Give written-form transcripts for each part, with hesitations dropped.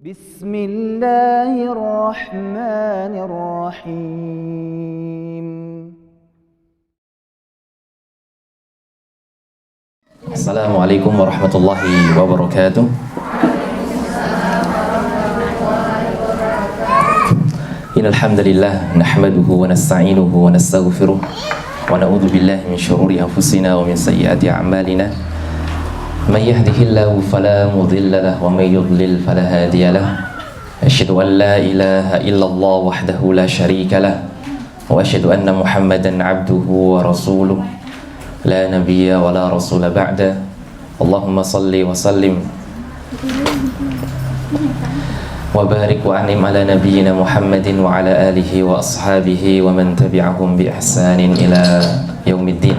Bismillahirrahmanirrahim. Assalamualaikum warahmatullahi wabarakatuh. Innal hamdalillah nahmaduhu wa nasta'inuhu wa nastaghfiruh wa na'udzu billahi min shururi anfusina wa min sayyiati a'malina. May yahdihillahu fala mudilla lahu wa may yudlil fala hadiya lahu. Asyhadu an la ilaha illallah wahdahu la syarika lahu wa asyhadu anna Muhammadan 'abduhu wa rasuluh. La nabiyya wa la rasula ba'da. Allahumma salli wa sallim wa barik wa anim ala nabiyyina Muhammadin wa ala alihi wa ashabihi wa man tabi'ahum bi ihsanin ila yaumiddin.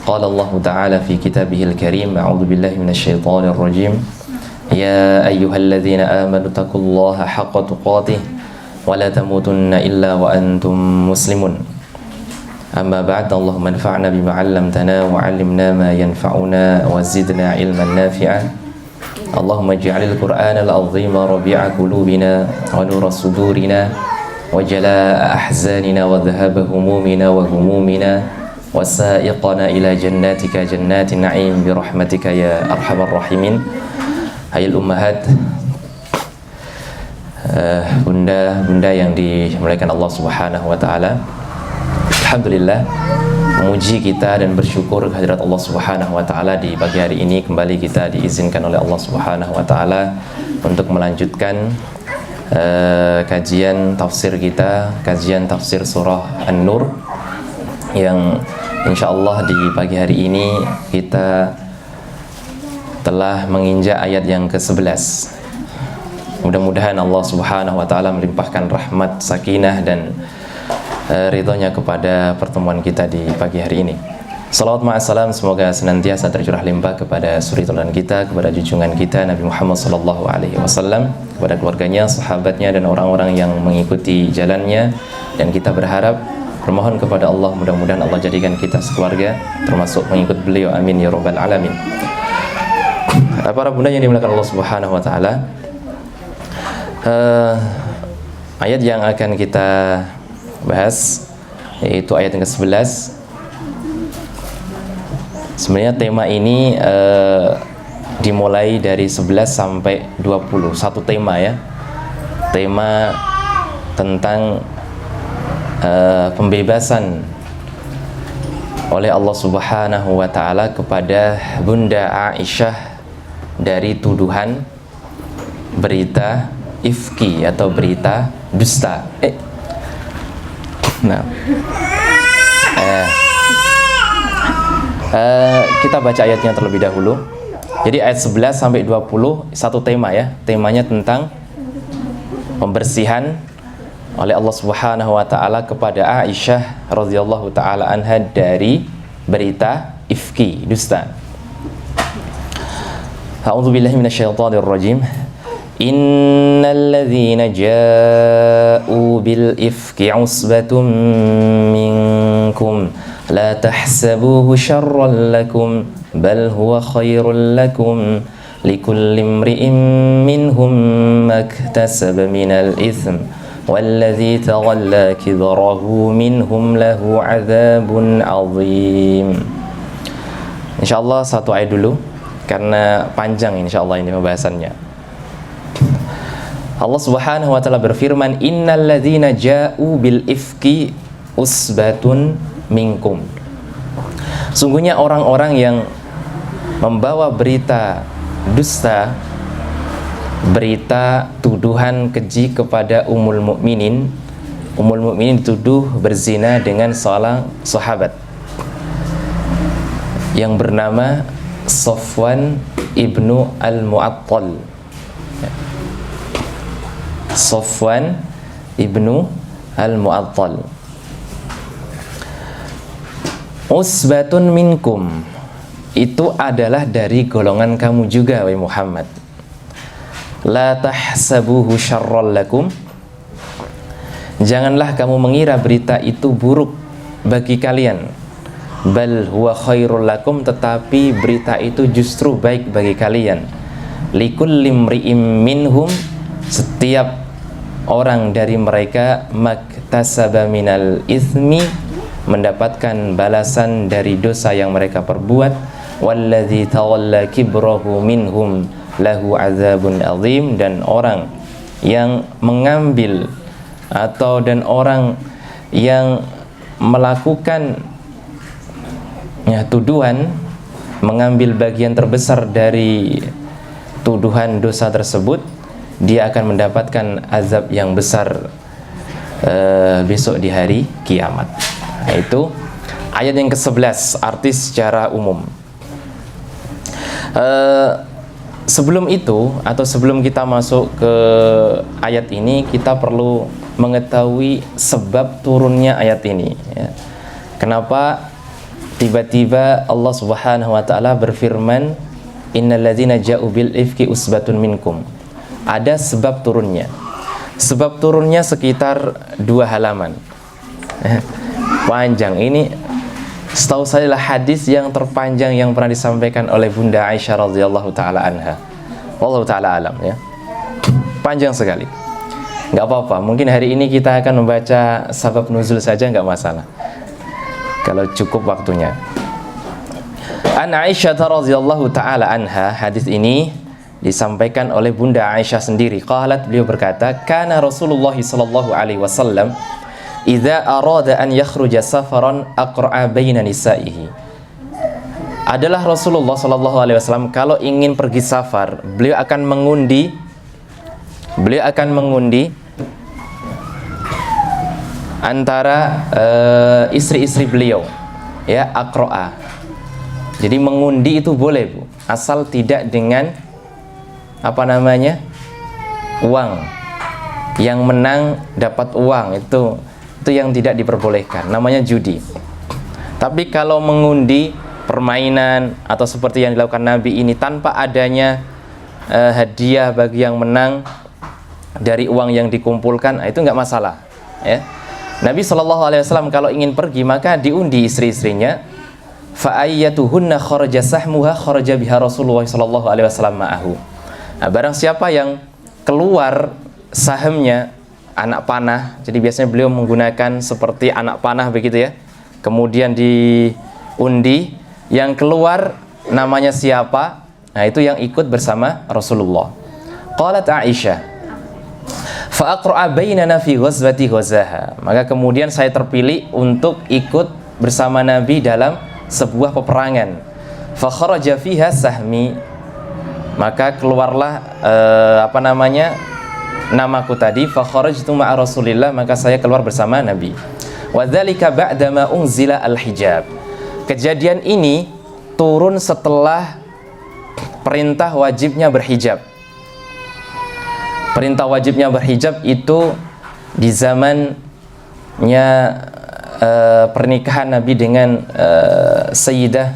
Qala Allah Ta'ala fi kitabihil karim, a'udzu billahi minasy syaithanir rajim. Ya ayyuhalladzina amanu taqullaha haqqa tuqatih wa la tamutunna illa wa antum muslimun. Amma ba'd, Allahumma anfa'na bima 'allamtana wa 'allimna ma yanfa'una wa zidna 'ilman nafi'a. Allahumma ij'alil Qur'anal 'azima rabi'a qulubina wa nura sudurina wa jalaa'a ahzanina wa dhahaba humumina wa humumina wa sa'iqana ila jannatika jannatin na'im bi rahmatika ya arhamar rahimin. Hayal ummahat, bunda-bunda yang dimuliakan Allah Subhanahu wa taala. Alhamdulillah, memuji kita dan bersyukur kehadirat Allah Subhanahu wa taala di pagi hari ini kembali kita diizinkan oleh Allah Subhanahu wa taala untuk melanjutkan kajian tafsir kita, kajian tafsir surah An-Nur, yang insyaallah di pagi hari ini kita telah menginjak ayat yang ke-11. Mudah-mudahan Allah Subhanahu wa taala melimpahkan rahmat, sakinah dan ridhonya kepada pertemuan kita di pagi hari ini. Salawat ma'assalam semoga senantiasa tercurah limpah kepada suri teladan kita, kepada junjungan kita Nabi Muhammad sallallahu alaihi wasallam, kepada keluarganya, sahabatnya dan orang-orang yang mengikuti jalannya. Dan kita berharap, bermohon kepada Allah, mudah-mudahan Allah jadikan kita sekeluarga termasuk mengikut beliau, amin ya rabbal alamin. Para bunda yang dimuliakan Allah Subhanahu wa taala, ayat yang akan kita bahas yaitu ayat yang ke-11. Sebenarnya tema ini dimulai dari 11 sampai 20, satu tema ya. Tema tentang pembebasan oleh Allah Subhanahu wa taala kepada Bunda Aisyah dari tuduhan berita ifki atau berita dusta. Kita baca ayatnya terlebih dahulu. Jadi ayat 11 sampai 20 satu tema ya. Temanya tentang pembersihan oleh Allah Subhanahu wa taala kepada Aisyah radhiyallahu taala anha dari berita ifki, dusta. A'udzu billahi minasyaitonir rajim. Innal ladzina ja'u bil ifki 'usbatum minkum la tahsabuhu syarran lakum bal huwa khairul lakum likulli imri'in minhum maktasaba minal itsm walladzi taghalla kidrahu minhum lahu 'adzabun 'adzim. Insyaallah satu ayat dulu karena panjang insyaallah ini pembahasannya. Allah Subhanahu wa taala berfirman, innal ladzina ja'u bil ifki usbatun minkum. Sungguhnya orang-orang yang membawa berita dusta, berita tuduhan keji kepada Ummul Mukminin. Ummul Mukminin dituduh berzina dengan seorang sahabat yang bernama Safwan ibnu al-Mu'attal. Safwan ibnu al-Mu'attal. Usbatun minkum, itu adalah dari golongan kamu juga wahai Muhammad. La tahsabuhu syarran lakum, janganlah kamu mengira berita itu buruk bagi kalian. Bal huwa khairul lakum, tetapi berita itu justru baik bagi kalian. Likulli imri'im minhum setiap orang dari mereka maktasaba minal itsmi, mendapatkan balasan dari dosa yang mereka perbuat. Walladzi tawalla kibrahu minhum lahu adzabun azim, dan orang yang mengambil dan orang yang melakukan tuduhan, mengambil bagian terbesar dari tuduhan dosa tersebut, dia akan mendapatkan azab yang besar besok di hari kiamat. Nah, itu ayat yang ke-11, arti secara umum. Sebelum itu, atau sebelum kita masuk ke ayat ini, kita perlu mengetahui sebab turunnya ayat ini, ya. Kenapa tiba-tiba Allah Subhanahu wa taala berfirman, innalladzina ja'u bil ifki usbatun minkum. Ada sebab turunnya. Sebab turunnya sekitar 2 halaman. Panjang ini. Setahu saya adalah hadis yang terpanjang yang pernah disampaikan oleh Bunda Aisyah radhiyallahu taala anha. Wallahu taala alam, ya. Panjang sekali. Enggak apa-apa, mungkin hari ini kita akan membaca sabab nuzul saja, enggak masalah, kalau cukup waktunya. An Aisyah radhiyallahu taala anha, hadis ini disampaikan oleh Bunda Aisyah sendiri. Qalat, beliau berkata, kana Rasulullah sallallahu alaihi wasallam idza arada an yakhruja safaran aqra'a baina nisaihi. Adalah Rasulullah sallallahu alaihi wasallam kalau ingin pergi safar, beliau akan mengundi antara istri-istri beliau, ya, aqra'a. Jadi mengundi itu boleh, Bu, asal tidak dengan uang. Yang menang dapat uang, itu yang tidak diperbolehkan, namanya judi. Tapi kalau mengundi permainan atau seperti yang dilakukan Nabi ini tanpa adanya hadiah bagi yang menang dari uang yang dikumpulkan, itu nggak masalah, ya. Nabi SAW kalau ingin pergi maka diundi istri-istrinya. Fa'ayyatuhunna kharaja sahmuha kharaja biha Rasulullah SAW ma'ahu. Nah, barang siapa yang keluar sahamnya, anak panah, jadi biasanya beliau menggunakan seperti anak panah begitu, ya. Kemudian diundi, yang keluar namanya siapa, nah itu yang ikut bersama Rasulullah. Qalat Aisyah, fa aqra'a bainana fi ghazwati Ghazaha. Maka kemudian saya terpilih untuk ikut bersama Nabi dalam sebuah peperangan. Fa kharaja fiha sahmi. Maka keluarlah namaku tadi, fa kharajtu ma'a Rasulillah, maka saya keluar bersama Nabi. Wa dzalika ba'dama unzila al-hijab. Kejadian ini turun setelah perintah wajibnya berhijab. Perintah wajibnya berhijab itu di zamannya pernikahan Nabi dengan Sayyidah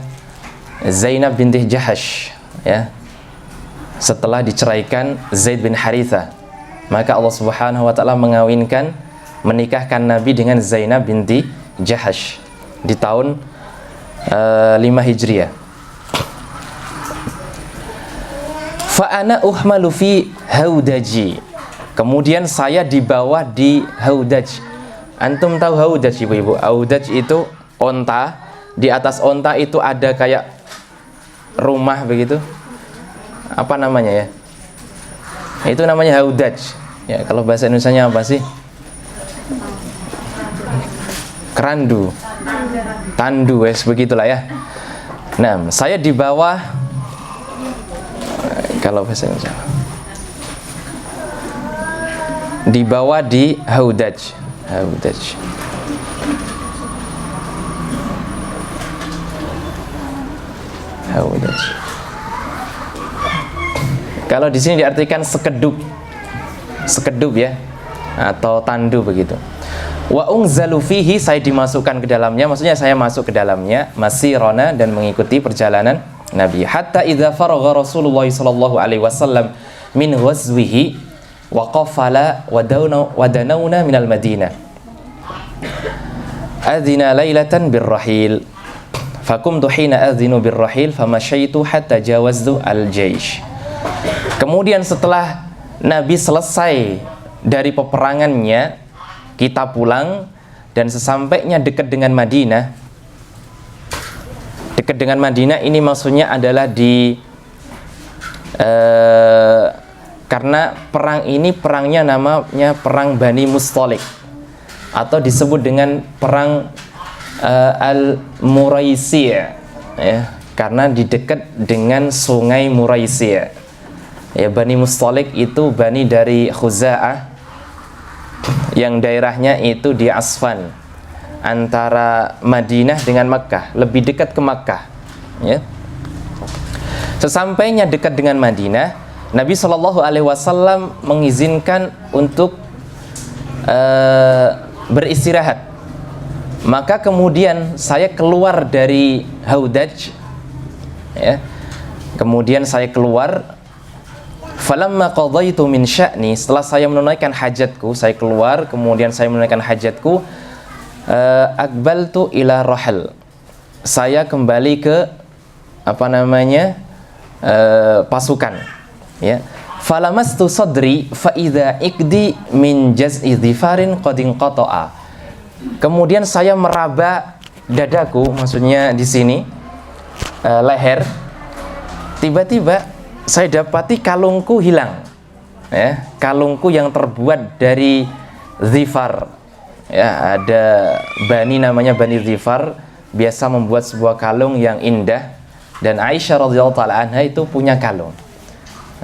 Zainab binti Jahash, ya. Setelah diceraikan Zaid bin Haritha, maka Allah Subhanahu wa taala menikahkan Nabi dengan Zainab binti Jahash di tahun 5 Hijriah. Fa ana uhmalu fi haudaji. Kemudian saya dibawa di haudaj. Antum tahu haudaj, Ibu-ibu? Haudaj itu onta. Di atas onta itu ada kayak rumah begitu. Apa namanya, ya? Itu namanya haudaj. Ya, kalau bahasa Indonesianya apa sih? Kerandu. Tandu, begitulah, ya. Nah, saya di bawah, kalau bahasa Indonesia, di bawah di haudaj. Haudaj. Haudaj. Kalau di sini diartikan sekedup. Sekedup, ya, atau tandu begitu. Wa unzalu fihi, saya dimasukkan ke dalamnya, maksudnya saya masuk ke dalamnya, masirona, dan mengikuti perjalanan Nabi. Hatta idza faragha Rasulullah sallallahu alaihi wasallam min ghazwihi wa qafala wa danawna minal Madinah. Adzina lailatan birrahil. Fakumtu hina adzinu birrahil famasyaitu hatta jawaztu al-jaish. Kemudian setelah Nabi selesai dari peperangannya, kita pulang, dan sesampainya dekat dengan Madinah. Dekat dengan Madinah ini maksudnya adalah karena perang ini perangnya namanya perang Bani Mustalik, atau disebut dengan perang Al-Muraisi, ya, karena di dekat dengan sungai Muraisi. Ya, Bani Mustalik itu Bani dari Khuza'ah yang daerahnya itu di Asfan, antara Madinah dengan Makkah, lebih dekat ke Makkah, ya. Sesampainya dekat dengan Madinah, Nabi SAW mengizinkan untuk beristirahat. Maka kemudian saya keluar dari Haudaj, ya. Kemudian saya keluar. Falamma qadaitu min sya'ni, setelah saya menunaikan hajatku, saya keluar, kemudian saya menunaikan hajatku, akbaltu ila rahal. Saya kembali ke pasukan, ya. Falamastu sadri fa idza ikdi min jaz'i dhifarin qad inqata'a. Kemudian saya meraba dadaku, maksudnya di sini leher. Tiba-tiba saya dapati kalungku hilang, ya, kalungku yang terbuat dari dhifar, ya, ada bani namanya Bani Dhifar, biasa membuat sebuah kalung yang indah, dan Aisyah radhiyallahu taala anha itu punya kalung.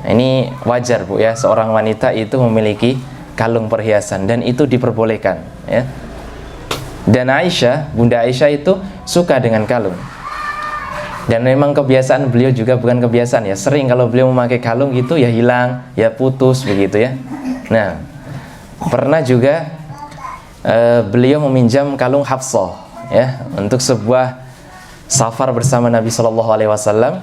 Ini wajar, Bu, ya, seorang wanita itu memiliki kalung perhiasan, dan itu diperbolehkan, ya. Dan Aisyah, Bunda Aisyah itu suka dengan kalung. Dan memang kebiasaan beliau juga bukan kebiasaan, ya, sering kalau beliau memakai kalung gitu ya hilang, ya putus begitu, ya. Nah, pernah juga beliau meminjam kalung Hafsah, ya, untuk sebuah safar bersama Nabi SAW.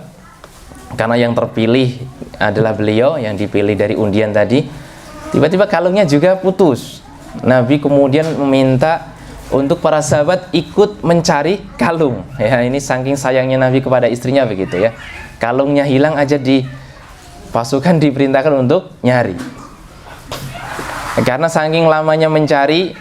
Karena yang terpilih adalah beliau, yang dipilih dari undian tadi. Tiba-tiba kalungnya juga putus. Nabi kemudian meminta untuk para sahabat ikut mencari kalung, ya. Ini saking sayangnya Nabi kepada istrinya begitu, ya. Kalungnya hilang aja, di pasukan diperintahkan untuk nyari. Karena saking lamanya mencari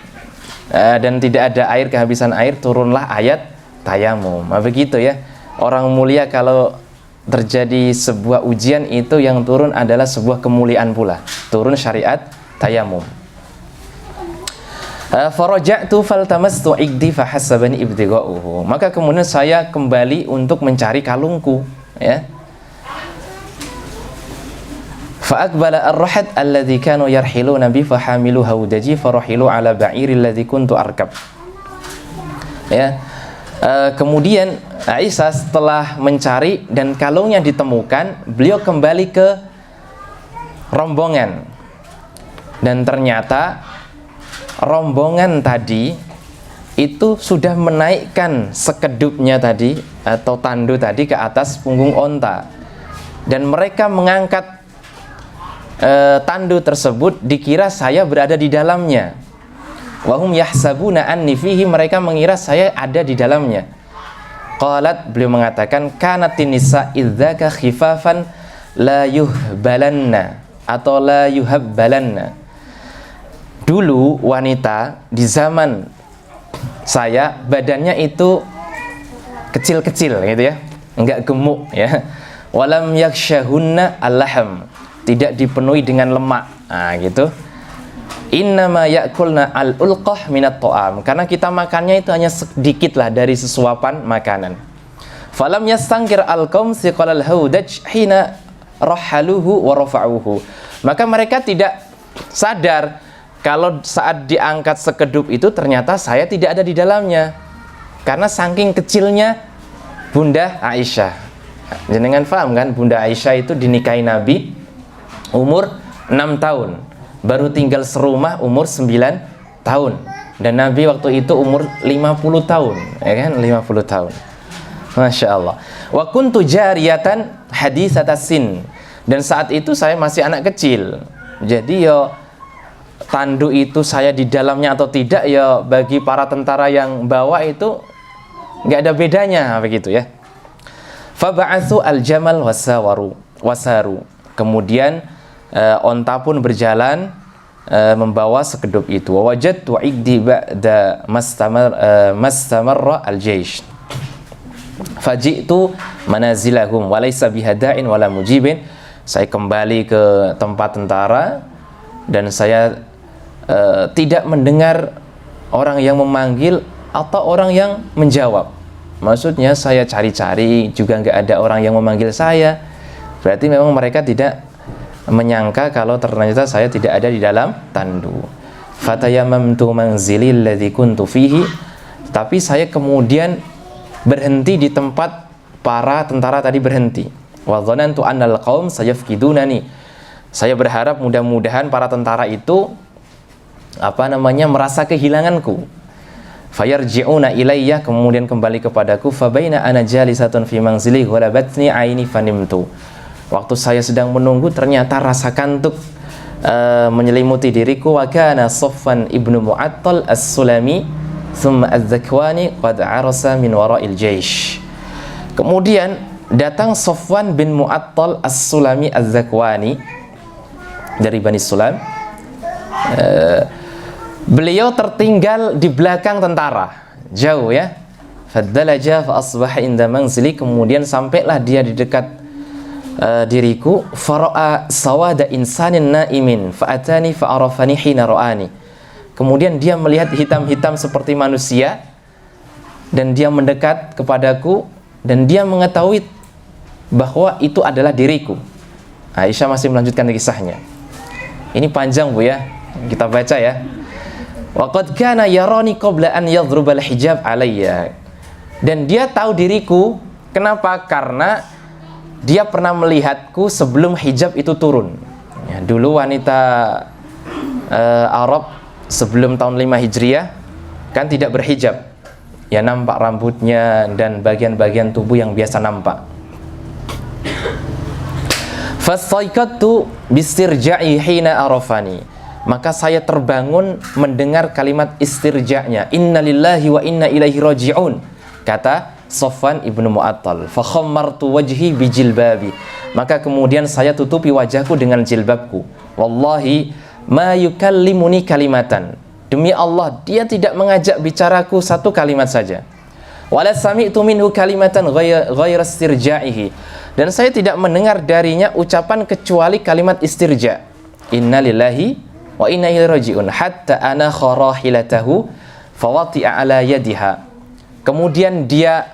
dan tidak ada air, kehabisan air, turunlah ayat tayamum. Nah, begitu, ya. Orang mulia kalau terjadi sebuah ujian, itu yang turun adalah sebuah kemuliaan pula. Turun syariat tayamum. Faraja'tu faltamastu igdi fahasabani ibtigha'uhu. Maka kemudian saya kembali untuk mencari kalungku, ya. Fa'aqbala ar-rahad alladhi kanu yarhiluna bi fahamilu haudaji farahilu ala ba'iri alladhi kuntu arkab. Ya. Kemudian Aisyah setelah mencari dan kalungnya ditemukan, beliau kembali ke rombongan. Dan ternyata rombongan tadi itu sudah menaikkan sekedupnya tadi, atau tandu tadi, ke atas punggung onta, dan mereka mengangkat tandu tersebut, dikira saya berada di dalamnya. Wahum yahsabuna anni fihi, mereka mengira saya ada di dalamnya. Qalat, beliau mengatakan, kanatin nisa idzaka khifafan la yuhbalanna, atau la yuhabbalanna. Dulu wanita di zaman saya badannya itu kecil-kecil gitu, ya, enggak gemuk, ya. Walam yakshahunna al-laham, tidak dipenuhi dengan lemak. Nah, gitu. Innama ya'kulna al-ulqah minat ta'am, karena kita makannya itu hanya sedikit lah dari sesuapan makanan. Falam yastangkir al-qaum thiqalal haudaj hina rahaluhu wa rafa'uhu. Maka mereka tidak sadar kalau saat diangkat sekedup itu ternyata saya tidak ada di dalamnya, karena saking kecilnya Bunda Aisyah. Jenengan paham kan, Bunda Aisyah itu dinikahi Nabi umur 6 tahun, baru tinggal serumah umur 9 tahun, dan Nabi waktu itu umur 50 tahun, ya kan, 50 tahun. Masya Allah. Wa kuntu jariyatan haditsatasin, dan saat itu saya masih anak kecil. Jadi tandu itu saya di dalamnya atau tidak, ya bagi para tentara yang bawa itu nggak ada bedanya begitu, ya. Faba'atsu al-jamal wasaru. Kemudian onta pun berjalan membawa sekedup itu. Wa wajadtu iddi ba'da mastamarra al-jaysh. Faji'tu manazilahum wa laysa bihada'in wala mujibin. Saya kembali ke tempat tentara dan saya tidak mendengar orang yang memanggil atau orang yang menjawab. Maksudnya saya cari-cari juga nggak ada orang yang memanggil saya. Berarti memang mereka tidak menyangka kalau ternyata saya tidak ada di dalam tandu. Fatayamamtu manzili alladhi kuntu fihi. Tapi saya kemudian berhenti di tempat para tentara tadi berhenti. Wa dhanantu annal qaum sayafkidunani. Saya berharap mudah-mudahan para tentara itu merasa kehilanganku. Fayarji'una ilayya, kemudian kembali kepadaku. Fabaina ana jalisatun fi manzili ghalabatni aini fanimtu. Waktu saya sedang menunggu, ternyata rasa kantuk menyelimuti diriku. Wa kana Safwan ibnu Mu'attal as-Sulami thumma az-Zakwani qad arasa min wara'il jaysh. Kemudian datang Safwan bin Mu'attal as-Sulami az-Zakwani dari Bani Sulam. Beliau tertinggal di belakang tentara, jauh ya. Faddalaja fa asbaha inda manzili, kemudian sampailah dia di dekat diriku. Fara'a sawada insanin naimin fa atani fa arafani hina ra'ani. Kemudian dia melihat hitam-hitam seperti manusia dan dia mendekat kepadaku dan dia mengetahui bahwa itu adalah diriku. Aisyah masih melanjutkan kisahnya. Ini panjang Bu ya, kita baca ya. Waqad kana yarani qabla an yadhrubal hijab alayya. Dan dia tahu diriku, kenapa? Karena dia pernah melihatku sebelum hijab itu turun. Ya, dulu wanita Arab sebelum tahun 5 Hijriah kan tidak berhijab. Ya nampak rambutnya dan bagian-bagian tubuh yang biasa nampak. Fastaykattu bistirja'i hina arafani. Maka saya terbangun mendengar kalimat istirja'nya. Inna lillahi wa inna ilaihi raji'un. Kata Safwan ibnu Mu'attal. Fa khammartu wajhi bijilbabi. Maka kemudian saya tutupi wajahku dengan jilbabku. Wallahi ma yukallimuni kalimatan. Demi Allah, dia tidak mengajak bicaraku satu kalimat saja. Wala sami'tu minhu kalimatan ghaira istirja'ihi. Dan saya tidak mendengar darinya ucapan kecuali kalimat istirja'. Inna lillahi wa inna ilaihi raji'un hatta ana kharahilatahu fawati'a ala yadiha. Kemudian dia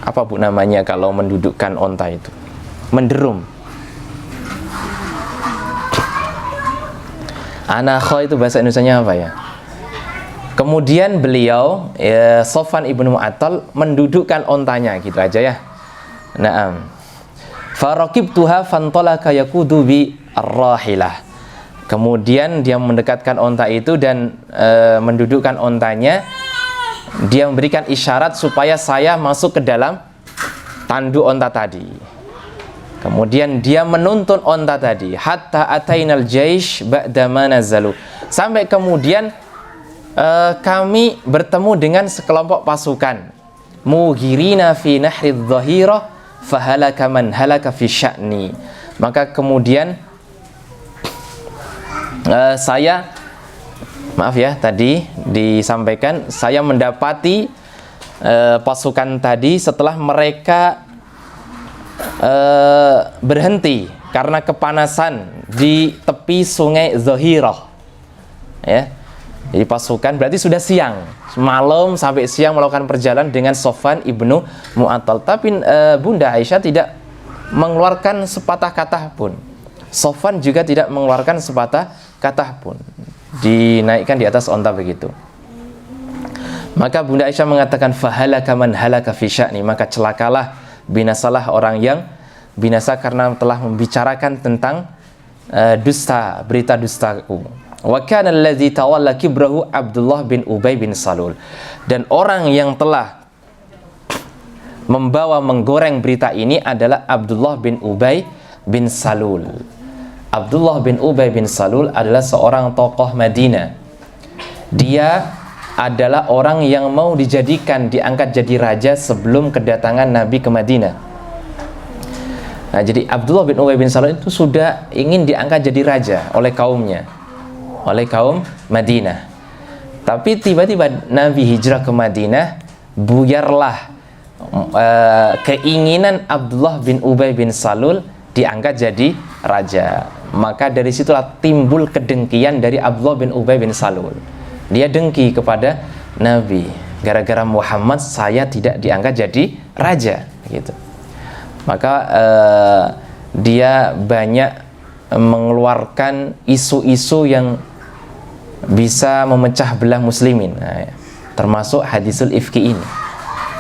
apa Bu namanya kalau mendudukkan onta itu? Menderum. Anakha itu bahasa Indonesianya apa ya? Kemudian beliau Safwan ibnu Mu'attal mendudukkan ontanya gitu aja ya. Naam. Faraqibtuha fantalaka yaqudu bi ar-rahilah. Kemudian dia mendekatkan onta itu dan mendudukkan ontanya. Dia memberikan isyarat supaya saya masuk ke dalam tandu onta tadi. Kemudian dia menuntun onta tadi hatta atainal jaish ba'da ma nazalu. Sampai kemudian kami bertemu dengan sekelompok pasukan. Mughirina fi nahri dhahirah fahalaka man halaka fi sya'ni. Maka kemudian saya maaf ya, tadi disampaikan saya mendapati pasukan tadi setelah mereka berhenti karena kepanasan di tepi sungai Zahirah ya. Jadi pasukan berarti sudah siang, malam sampai siang melakukan perjalanan dengan Safwan ibnu Mu'attal. Tapi Bunda Aisyah tidak mengeluarkan sepatah kata pun. Safwan juga tidak mengeluarkan sepatah kata pun. Dinaikkan di atas onta begitu. Maka Bunda Aisyah mengatakan fahalaka man halaka fi sya'ni, maka celakalah, binasalah orang yang binasa karena telah membicarakan tentang dusta, berita dustaku. Wa kana allazi tawalla kibrahu Abdullah bin Ubay bin Salul. Dan orang yang telah menggoreng berita ini adalah Abdullah bin Ubay bin Salul. Abdullah bin Ubay bin Salul adalah seorang tokoh Madinah. Dia adalah orang yang mau dijadikan, diangkat jadi raja sebelum kedatangan Nabi ke Madinah. Nah, jadi Abdullah bin Ubay bin Salul itu sudah ingin diangkat jadi raja oleh kaumnya, oleh kaum Madinah. Tapi tiba-tiba Nabi hijrah ke Madinah, buyarlah keinginan Abdullah bin Ubay bin Salul diangkat jadi raja. Maka dari situlah timbul kedengkian dari Abdullah bin Ubay bin Salul. Dia dengki kepada Nabi, gara-gara Muhammad saya tidak diangkat jadi raja, gitu. Maka dia banyak mengeluarkan isu-isu yang bisa memecah belah muslimin, nah, termasuk hadisul ifki ini.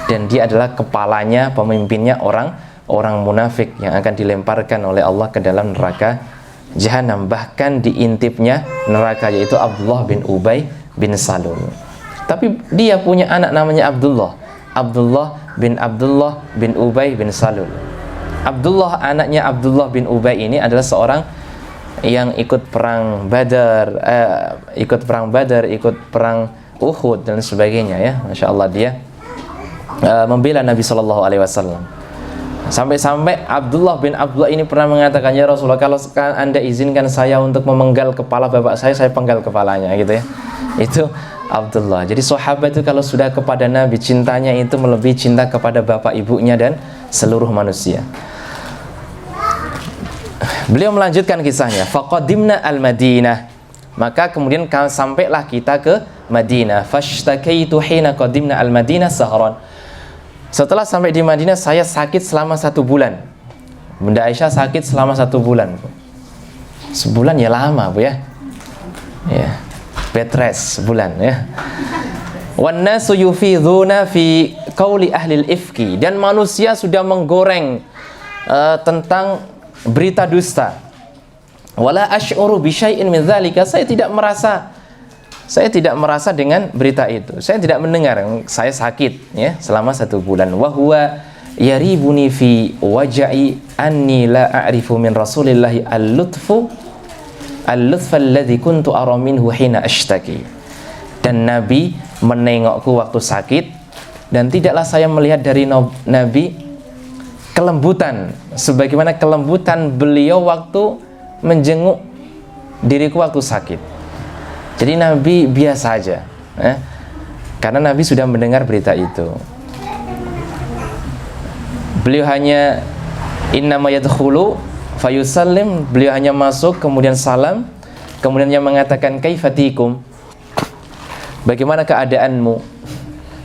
Dan dia adalah kepalanya, pemimpinnya orang munafik yang akan dilemparkan oleh Allah ke dalam neraka Jahanam. Bahkan diintipnya neraka, yaitu Abdullah bin Ubay bin Salul. Tapi dia punya anak namanya Abdullah bin Ubay bin Salul. Abdullah, anaknya Abdullah bin Ubay ini adalah seorang yang ikut perang Badar, ikut perang Uhud dan sebagainya, ya. Masya Allah, dia membela Nabi Shallallahu Alaihi Wasallam. Sampai-sampai Abdullah ini pernah mengatakan, ya Rasulullah, kalau Anda izinkan saya untuk memenggal kepala bapak saya penggal kepalanya, gitu ya. Itu Abdullah. Jadi sahabat itu kalau sudah kepada Nabi, cintanya itu melebihi cinta kepada bapak ibunya dan seluruh manusia. Beliau melanjutkan kisahnya, faqadimna al-Madinah, maka kemudian sampailah kita ke Madinah. Fashtakaitu hina qadimna al-Madinah sahran. Setelah sampai di Madinah, saya sakit selama 1 bulan. Bunda Aisyah sakit selama 1 bulan. Sebulan ya lama, Bu, ya. Ya. Bed rest sebulan, ya. Wan nasu yufidhuna fi qauli ahli al-ifki, dan manusia sudah menggoreng tentang berita dusta. Wala asy'uru bi syai'in min dzalika, saya tidak merasa dengan berita itu. Saya tidak mendengar. Saya sakit, ya, selama 1 bulan. Wa huwa yaribuni fi waj'i anni la a'rifu min Rasulillahi al-lutfa alladhi kuntu ara minhu hina ashtaki. Dan Nabi menengokku waktu sakit, dan tidaklah saya melihat dari Nabi kelembutan sebagaimana kelembutan beliau waktu menjenguk diriku waktu sakit. Jadi Nabi biasa aja, karena Nabi sudah mendengar berita itu. Beliau hanya innama yadkhulu fayusallim, beliau hanya masuk kemudian salam, kemudian dia mengatakan kaifatikum, bagaimana keadaanmu,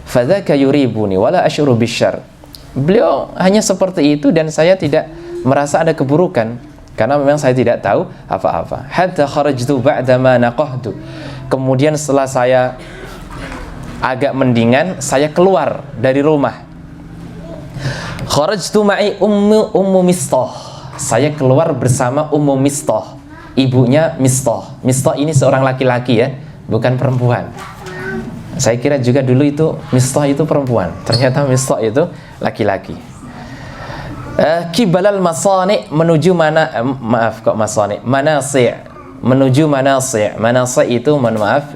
fadzaka yuribuni wala asyuru bisyarr. Beliau hanya seperti itu, dan saya tidak merasa ada keburukan karena memang saya tidak tahu apa-apa. Hatta kharajtu ba'da ma naqahtu, kemudian setelah saya agak mendingan, saya keluar dari rumah. Kharajtu ma'i ummu Mistah, saya keluar bersama Ummu Mistah, ibunya Mistah. Mistah ini seorang laki-laki, ya, bukan perempuan. Saya kira juga dulu itu Mistah itu perempuan, ternyata Mistah itu laki-laki. Kibalal masani, menuju manasi', menuju manasi'. Manasi' itu, mohon maaf,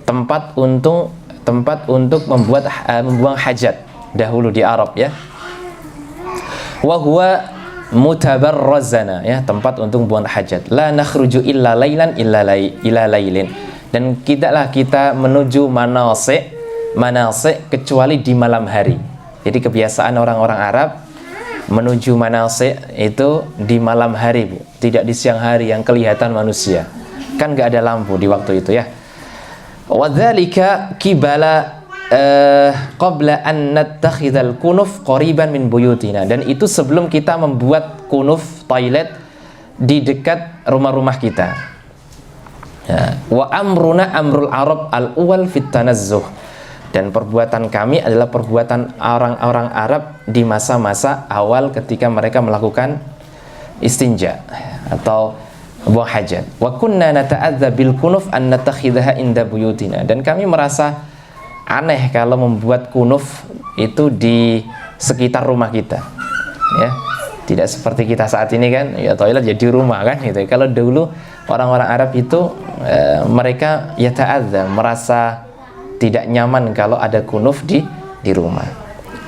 tempat untuk membuang hajat dahulu di Arab, ya. Wa huwa mutabarrazana, ya, tempat untuk membuang hajat. La nakhruju illa lailan illa lailin. Dan tidaklah kita menuju manasik kecuali di malam hari. Jadi kebiasaan orang-orang Arab menuju manasik itu di malam hari, Bu. Tidak di siang hari yang kelihatan manusia. Kan gak ada lampu di waktu itu, ya. Wadzalika kibala qabla an nattakhidhal kunuf qariban min buyutina. Dan itu sebelum kita membuat kunuf, toilet, di dekat rumah-rumah kita. Wa amruna amrul Arab al-awwal fit tanazzuh, dan perbuatan kami adalah perbuatan orang-orang Arab di masa-masa awal ketika mereka melakukan istinja atau buang hajat. Wa kunna nata'adza bil kunuf an natakhidhaha inda buyutina, dan kami merasa aneh kalau membuat kunuf itu di sekitar rumah kita, ya. Tidak seperti kita saat ini, kan, ya, toilet jadi rumah, kan, gitu. Kalau dulu orang-orang Arab itu mereka yata'adza, merasa tidak nyaman kalau ada kunuf di rumah,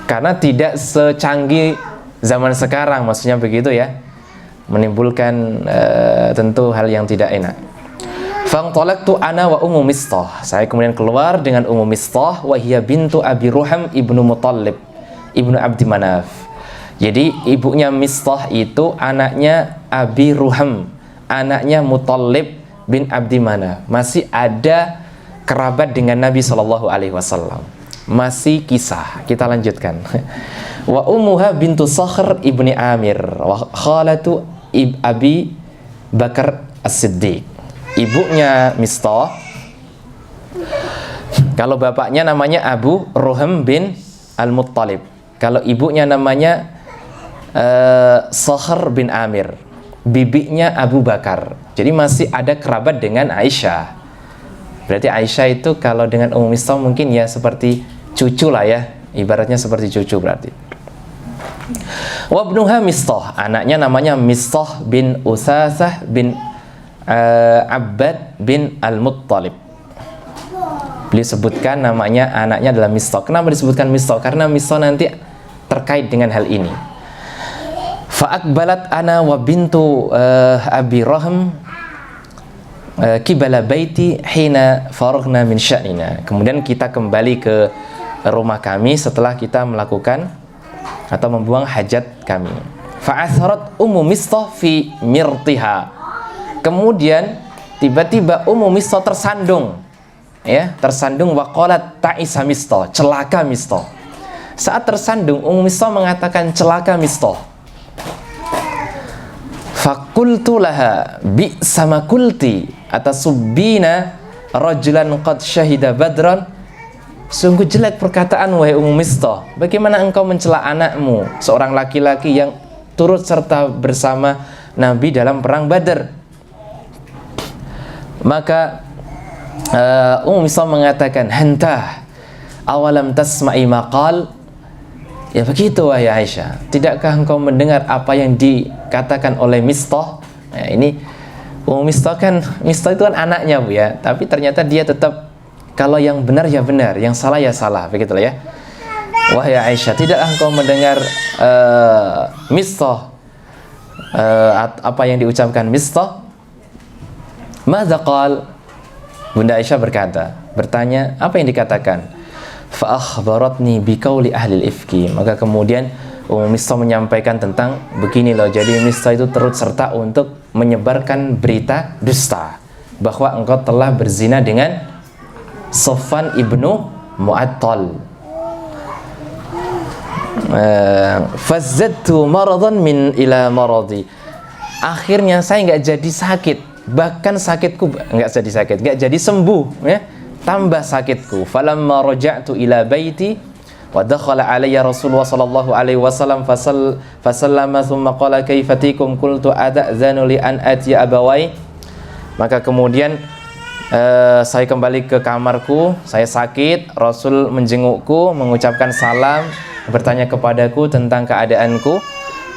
karena tidak secanggih zaman sekarang, maksudnya begitu, ya. menimbulkan tentu hal yang tidak enak. Fangtalaqtu ana wa Ummu Mistah. Saya kemudian keluar dengan Ummu Mistah wa hiya bintu Abi Ruham ibnu Muttalib ibnu Abdi Manaf. Jadi ibunya Mistah itu anaknya Abi Ruham, anaknya Muttalib bin Abdi Manaf. Masih ada kerabat dengan Nabi SAW. Masih kisah. Kita lanjutkan. Wa ummuha bintu Sakhr ibni Amir wa khalatu Abi Bakar As-Siddiq. Ibunya Mistah, kalau bapaknya namanya Abu Ruham bin Al-Muttalib, kalau ibunya namanya Sakhr bin Amir, bibinya Abu Bakar. Jadi masih ada kerabat dengan Aisyah. Berarti Aisyah itu kalau dengan Ummu Mistah mungkin ya seperti cucu lah ya, ibaratnya seperti cucu berarti. Wabnuha Mistah, anaknya namanya Mistah bin Usasah bin Abbad bin Al-Muttalib. Beliau sebutkan namanya anaknya adalah Mistah. Kenapa disebutkan Mistah? Karena Mistah nanti terkait dengan hal ini. Fa'akbalat ana wa bintu Abi Raham kibala baiti hina faraghna min sya'nina. Kemudian kita kembali ke rumah kami setelah kita melakukan atau membuang hajat kami. Fa'atharat Ummu Mistah fi mirtiha. Kemudian tiba-tiba Ummu Mistah tersandung, ya, tersandung waqalat ta'isa Mistah, celaka Mistah. Saat tersandung Ummu Mistah mengatakan celaka Mistah. Faqultu laha bi'sa ma qulti atasubbina rajulan qad syahida badran. Sungguh jelek perkataan wahai Ummu Mistah. Bagaimana engkau mencela anakmu, seorang laki-laki yang turut serta bersama Nabi dalam perang Badar. Maka Ummu Mistah mengatakan, hantah awalam tasma'i maqal. Ya begitu wahai Aisyah, tidakkah engkau mendengar apa yang dikatakan oleh Mistah? Nah, ini Ummu Mistah kan, Mistah itu kan anaknya Bu ya, tapi ternyata dia tetap kalau yang benar ya benar, yang salah ya salah, begitulah ya. Wahai Aisyah, tidakkah engkau mendengar Mistah apa yang diucapkan Mistah? Madza qal? Bunda Aisyah bertanya, apa yang dikatakan? Fa akhbaratni biqauli ahli al-ifki. Maka kemudian Ummu Mistah menyampaikan tentang begini loh. Jadi Mistah itu turut serta untuk menyebarkan berita dusta bahwa engkau telah berzina dengan Safwan ibnu Mu'attal. Fazzadtu maradan min ila maradi. Akhirnya saya nggak jadi sakit, bahkan sakitku nggak jadi sembuh, ya, tambah sakitku. Falamma raja'tu ila baiti wa dakhala alayya Rasulullah sallallahu alaihi wasallam fasallama thumma qala kaifatikum qultu ada'zanu li an ati abawai. Maka kemudian saya kembali ke kamarku, saya sakit, Rasul menjengukku, mengucapkan salam, bertanya kepadaku tentang keadaanku,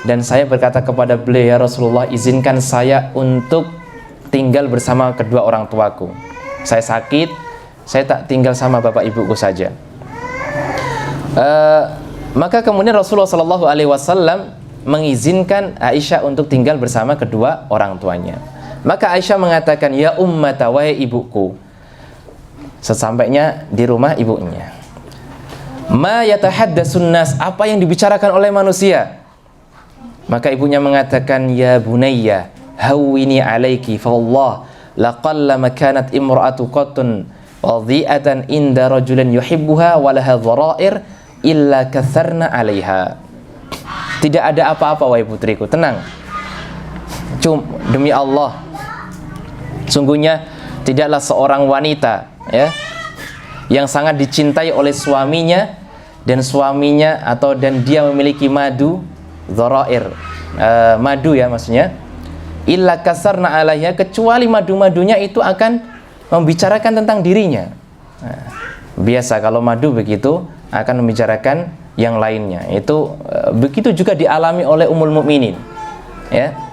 dan saya berkata kepada beliau, ya Rasulullah, izinkan saya untuk tinggal bersama kedua orang tuaku. Saya sakit, saya tak tinggal sama bapak ibuku saja. Maka kemudian Rasulullah SAW mengizinkan Aisyah untuk tinggal bersama kedua orang tuanya. Maka Aisyah mengatakan, ya ummata, wahai ibuku, sesampainya di rumah ibunya, ma yatahaddatsun nas, apa yang dibicarakan oleh manusia? Maka ibunya mengatakan, ya bunayya hawwini alaiki fa wallah laqallama kanat imra'atu qattun wadhi'atan inda rajulin yuhibbuha wa laha dharair illa katharna 'alaiha. Tidak ada apa-apa wahai putriku, tenang. Demi Allah, sungguhnya tidaklah seorang wanita, ya, yang sangat dicintai oleh suaminya, dan suaminya dan dia memiliki madu, dharair, madu ya maksudnya, illa kasarna alaiha, kecuali madu-madunya itu akan membicarakan tentang dirinya. Nah, biasa kalau madu begitu akan membicarakan yang lainnya. Itu begitu juga dialami oleh Ummul Mukminin, ya.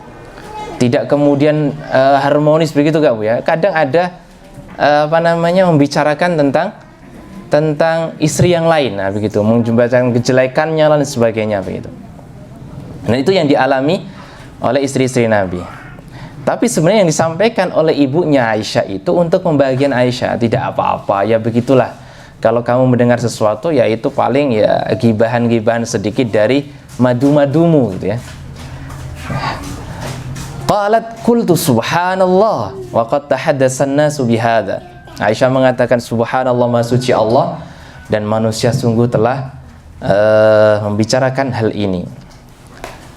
Tidak kemudian harmonis begitu gak Bu ya? Kadang ada membicarakan tentang istri yang lain, nah begitu, menjumpai kejelekannya dan sebagainya begitu. Nah itu yang dialami oleh istri-istri Nabi. Tapi sebenarnya yang disampaikan oleh ibunya Aisyah itu untuk membahagiakan Aisyah. Tidak apa-apa, ya begitulah. Kalau kamu mendengar sesuatu, ya itu paling ya gibahan-gibahan sedikit dari madu-madumu gitu ya. Qalat qultu subhanallah wa qad tahaddatsan nasu bihadza. Aisyah mengatakan subhanallah, maha suci Allah, dan manusia sungguh telah membicarakan hal ini.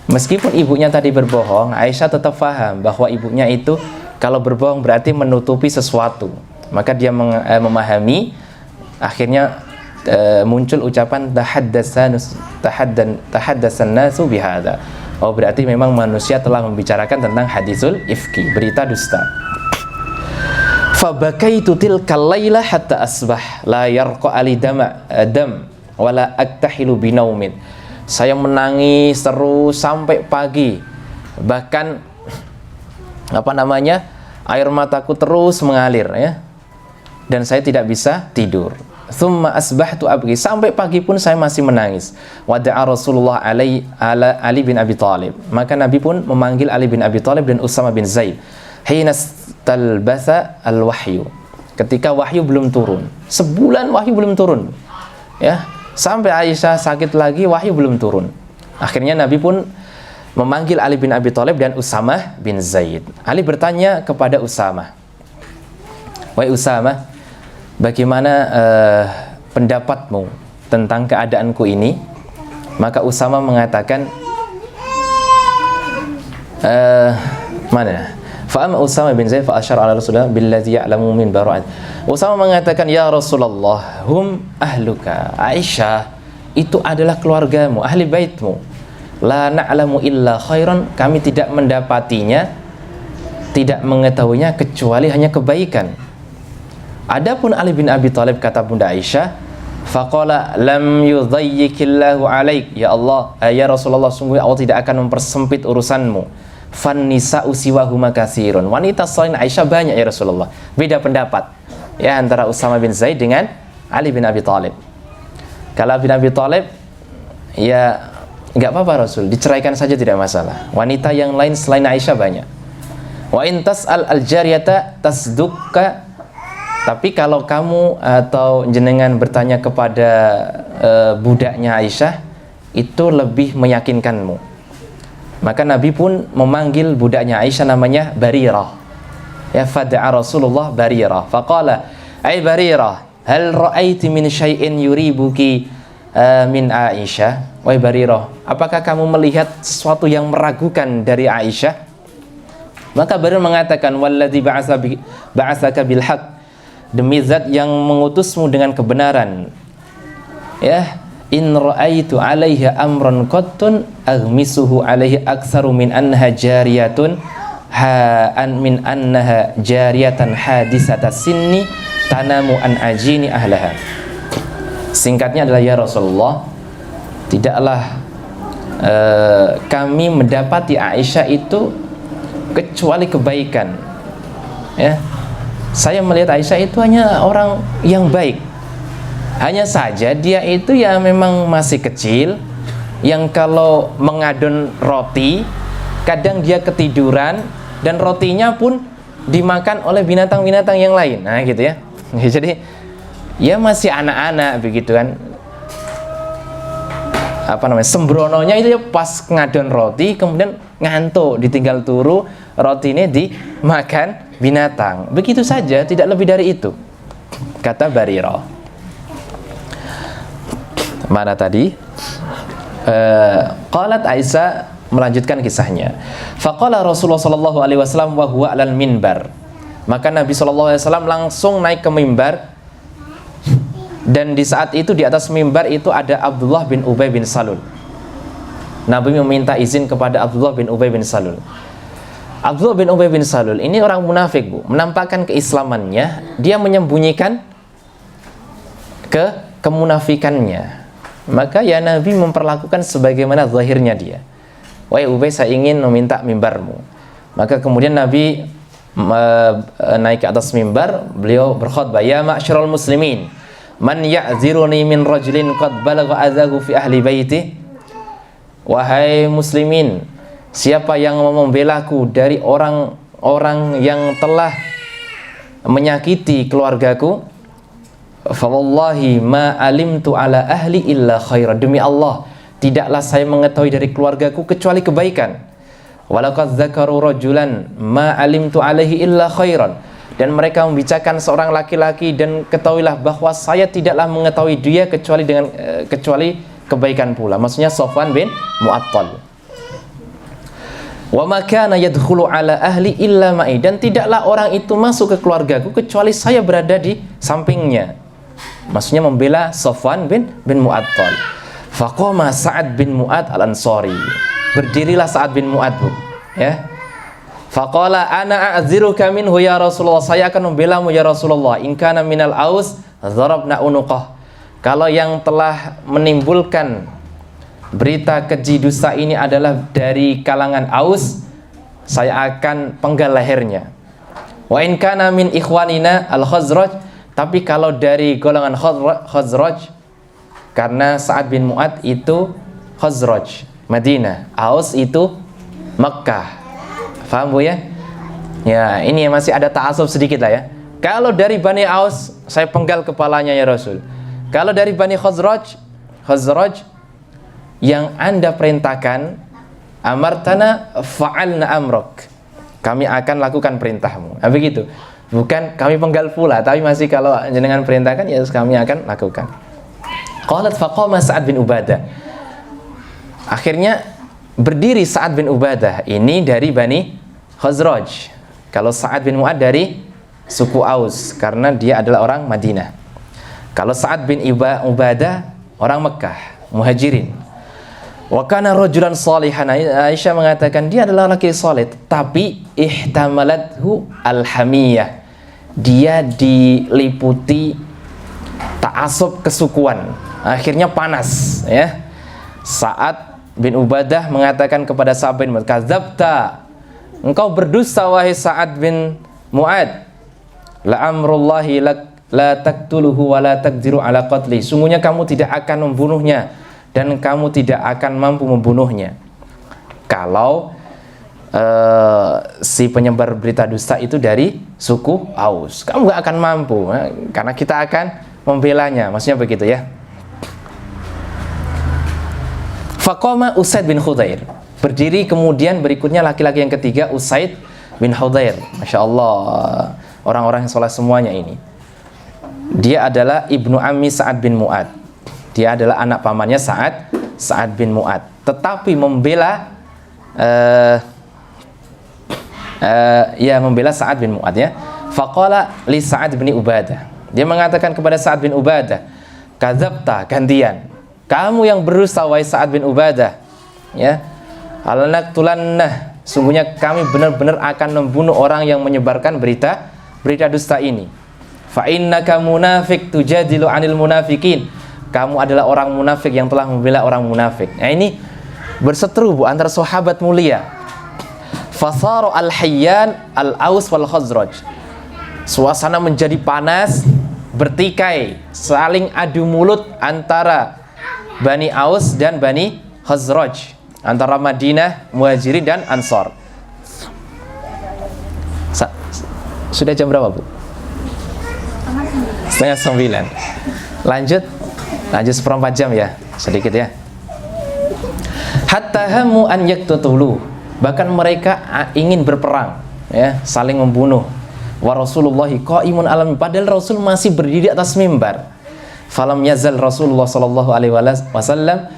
Meskipun ibunya tadi berbohong, Aisyah tetap paham bahwa ibunya itu kalau berbohong berarti menutupi sesuatu. Maka dia memahami, akhirnya muncul ucapan tahaddatsan nasu bihadza. Oh, berarti memang manusia telah membicarakan tentang hadisul ifki, berita dusta. Fabakaitu tilkal laila hatta asbah la yarqa ali dam wala aktahilu binaumin. Saya menangis terus sampai pagi. Bahkan air mataku terus mengalir ya. Dan saya tidak bisa tidur. Tsumma asbahtu abki, sampai pagi pun saya masih menangis. Wada'a Rasulullah ala Ali bin Abi Thalib. Maka Nabi pun memanggil Ali bin Abi Thalib dan Usama bin Zaid. Hina talbatha al-wahyu. Ketika wahyu belum turun. Sebulan wahyu belum turun. Ya. Sampai Aisyah sakit lagi, wahyu belum turun. Akhirnya Nabi pun memanggil Ali bin Abi Thalib dan Usama bin Zaid. Ali bertanya kepada Usama, "Wahai Usama, bagaimana pendapatmu tentang keadaanku ini?" Maka Usama mengatakan, Fa'ama Usama bin Zaid fa'asyara ala Rasulullah billadzi ya'lamu min bara'at. Usama mengatakan, "Ya Rasulullah, hum ahluka." Aisyah itu adalah keluargamu, ahli baitmu. La na'lamu illa khairan, kami tidak mendapatinya, tidak mengetahuinya kecuali hanya kebaikan. Adapun Ali bin Abi Thalib, kata Bunda Aisyah, faqala lam yudhayyikillahu alaik. Ya Allah, ya Rasulullah, sungguh Allah tidak akan mempersempit urusanmu. Fannisa'u siwahuma katsirun. Wanita selain Aisyah banyak ya Rasulullah. Beda pendapat ya antara Usama bin Zaid dengan Ali bin Abi Thalib. Kalau bin Abi Thalib, ya enggak apa-apa Rasul, diceraikan saja tidak masalah. Wanita yang lain selain Aisyah banyak. Wa in tas'al al-jariyata tasdukka. Tapi kalau kamu atau jenengan bertanya kepada budaknya Aisyah, itu lebih meyakinkanmu. Maka Nabi pun memanggil budaknya Aisyah, namanya Barirah. Ya, fada'a Rasulullah Barirah. Faqala, "Ai Barirah, hal ra'aiti min syai'in yuribuki min Aisyah?" Wahai Barirah, apakah kamu melihat sesuatu yang meragukan dari Aisyah? Maka Barirah mengatakan, "Walladzi ba'atsaka bil haqq." Demi zat yang mengutusmu dengan kebenaran. Ya, in ra'aitu 'alaiha amran qattun aghmisuhu 'alaihi aktsaru min annaha jariyatun min annaha jariyatan hadisata sinni tanamu an ajini ahlaha. Singkatnya adalah, ya Rasulullah, tidaklah kami mendapati Aisyah itu kecuali kebaikan. Ya, saya melihat Aisyah itu hanya orang yang baik. Hanya saja dia itu ya memang masih kecil, yang kalau mengadon roti kadang dia ketiduran dan rotinya pun dimakan oleh binatang-binatang yang lain. Nah gitu ya. Jadi ya masih anak-anak begitu kan. Sembrononya itu ya pas ngadon roti kemudian ngantuk, ditinggal turu, roti ini dimakan binatang. Begitu saja, tidak lebih dari itu. Kata Barirah. Mana tadi? Qalat Aisyah melanjutkan kisahnya. Faqala Rasulullah sallallahu alaihi wasallam wa huwa 'alal minbar. Maka Nabi sallallahu alaihi wasallam langsung naik ke mimbar, dan di saat itu di atas mimbar itu ada Abdullah bin Ubay bin Salul. Nabi meminta izin kepada Abdullah bin Ubay bin Salul. Abdullah bin Ubay bin Salul ini orang munafik, Bu. Menampakkan keislamannya, dia menyembunyikan kemunafikannya. Maka ya Nabi memperlakukan sebagaimana zahirnya dia. Wahai Ubay, saya ingin meminta mimbarmu. Maka kemudian Nabi naik ke atas mimbar, beliau berkhutbah, ya ma'syiral muslimin, man ya'ziruni min rajulin qad balagha adzahu fi ahli baiti. Wahai muslimin, siapa yang mau membelaku dari orang-orang yang telah menyakiti keluargaku, fa wallahi ma alimtu ala ahli illa khairan, demi Allah tidaklah saya mengetahui dari keluargaku kecuali kebaikan. Walaqad dzakaru rajulan ma alimtu alaihi illa khairan, dan mereka membicarakan seorang laki-laki dan ketahuilah bahwa saya tidaklah mengetahui dia kecuali kebaikan pula. Maksudnya Safwan bin Mu'attal. Wa ma kana yadkhulu ala ahli illa ma'i, dan tidaklah orang itu masuk ke keluargaku kecuali saya berada di sampingnya. Maksudnya membela Safwan bin Mu'attal. Faqama Sa'ad bin Mu'ad al-Ansari, berdirilah Sa'ad bin Mu'ad, Bu, ya. Faqala ana a'ziruka minhu ya Rasulullah, saya akan membelamu ya Rasulullah. In kana minal aus dharabna unuqah, kalau yang telah menimbulkan berita keji dusta ini adalah dari kalangan Aus, saya akan penggal lehernya. Wa in kana min ikhwanina al-Khazraj, tapi kalau dari golongan Khazraj, karena Sa'ad bin Mu'ad itu Khazraj Madinah, Aus itu Makkah. Faham, Bu, ya? Ya, ini masih ada ta'assub sedikit lah, ya. Kalau dari Bani Aus, saya penggal kepalanya ya Rasul. Kalau dari Bani Khazraj yang Anda perintahkan, amartana fa'alna amrok, kami akan lakukan perintahmu. Nah, begitu. Bukan kami penggal pula, tapi masih kalau jenengan perintahkan, ya kami akan lakukan. Qalat faqama Sa'ad bin Ubadah. Akhirnya berdiri Sa'ad bin Ubadah, ini dari Bani Khazraj. Kalau Sa'ad bin Mu'ad dari suku Aus, karena dia adalah orang Madinah. Kalau Sa'ad bin Ubadah orang Mekah, Muhajirin. Wa kana rajulan shalihan, Aisyah mengatakan dia adalah laki saleh, tapi ihtamalathu alhamiyah, dia diliputi ta'assub kesukuan, akhirnya panas, ya. Sa'ad bin Ubadah mengatakan kepada Sa'ad bin Mu'ad, kadzabta, engkau berdusta wahai Sa'ad bin Mu'ad, la amrullahi la taqtuluhu wa la taqdiru ala qatli, sungguhnya kamu tidak akan membunuhnya dan kamu tidak akan mampu membunuhnya. Kalau si penyebar berita dusta itu dari suku Aus, kamu gak akan mampu, karena kita akan membelanya, maksudnya begitu, ya. Faqama Usaid bin Khudair, berdiri kemudian berikutnya laki-laki yang ketiga, Usaid bin Khudair. Masya Allah, orang-orang yang soleh semuanya ini. Dia adalah ibnu ammi Sa'ad bin Mu'ad, dia adalah anak pamannya Sa'ad bin Mu'ad, tetapi membela membela Sa'ad bin Mu'ad, ya. Faqala li Sa'ad bin Ubadah, dia mengatakan kepada Sa'ad bin Ubadah, kadzabta, gantian, kamu yang berdusta wahai Sa'ad bin Ubadah, ya. Alanaqtulannah, sungguhnya kami benar-benar akan membunuh orang yang menyebarkan berita dusta ini. Fa innaka munafiq tujadilu 'anil munafiqin, kamu adalah orang munafik yang telah membela orang munafik. Nah, ini berseteru, Bu, antara sahabat mulia. Fasaru al-hayyan al-Aus wal Khazraj, suasana menjadi panas, bertikai, saling adu mulut antara Bani Aus dan Bani Khazraj, antara Madinah, Muhajirin dan Ansar. Sudah jam berapa, Bu? 8:30. Lanjut seperempat jam, ya, sedikit, ya. Hatta hamu an yaktutulu, bahkan mereka ingin berperang, ya, saling membunuh. Wa Rasulullahi qaimun alam, padahal Rasul masih berdiri atas mimbar. Falam yazal Rasulullah sallallahu alaihi wasallam